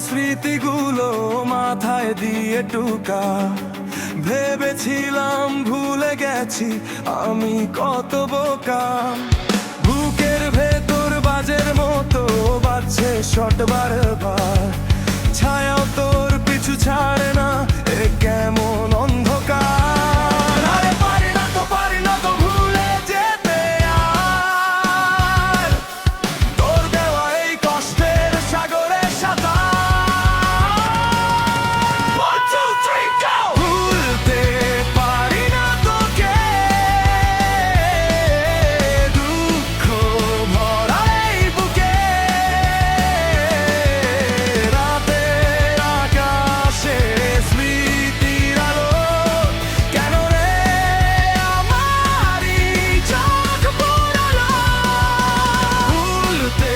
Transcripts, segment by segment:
স্মৃতিগুলো মাথায় দিয়ে টুকা, ভেবেছিলাম ভুলে গেছি আমি কত বোকা। বুকের ভেতর বাজের মতো বাজছে শট বারবার, ছায়াও তোর পিছু ছাড়ে না, এ কেমন অন্ধকার। আরে পারি না তো ভুলে যেতে আর, তোর দেওয়া এই কষ্টের সাগরে সাঁতার। 1, 2, 3, go! ভুলতে পারি না তোকে, দুঃখ ভরা এই বুকে, রাতের আকাশে স্মৃতির আলো, কেন রে আমারই চোখ পোড়ালো। ভুলতে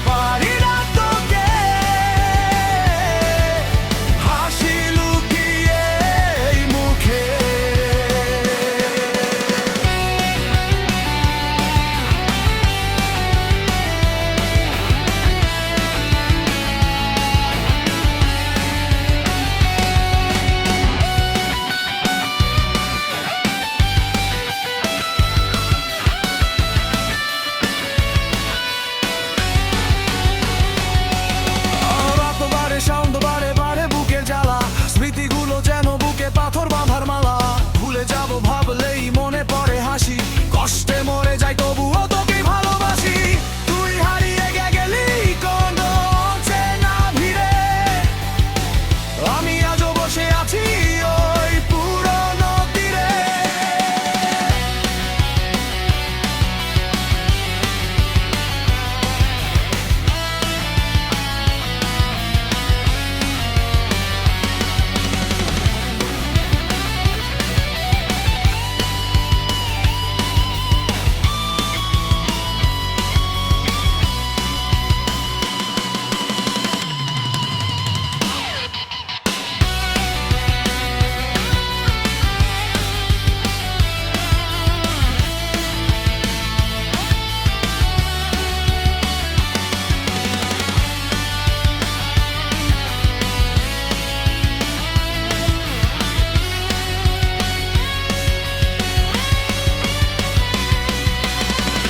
পারি না তোকে, হাসি লুকিয়ে এই মুখে। রাত বাড়ে সন্দ বাড়ে বাড়ে বুকের জ্বালা, স্মৃতিগুলো যেন বুকে পাথর বাঁধার মালা। ভুলে যাব ভাবলেই মনে পড়ে হাসি, কষ্টে মরে যাই তবুও তোকে ভালোবাসি। তুই হারিয়ে গেলি কোন চেনা ভিড়ে, আমি আজও বসে আছি ওই পুরনো তীরে।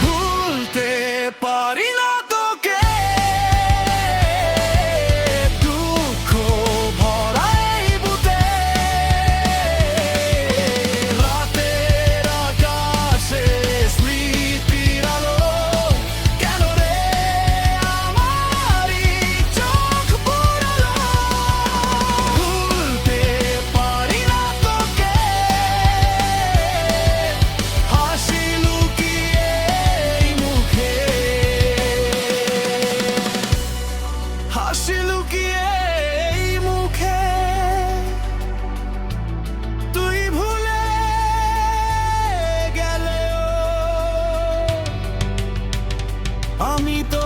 ভুলতে পারি না তোকে, দুঃখ ভরা এই বুকে, রাতের আকাশে স্মৃতির আলো, কেন রে আমারই চোখ পোড়ালো। ভুলতে পারি না তোকে, হাসি লুকিয়ে এই মুখে, হাসি লুকিয়ে এই মুখে। তুই ভুলে গেলেও আমি তো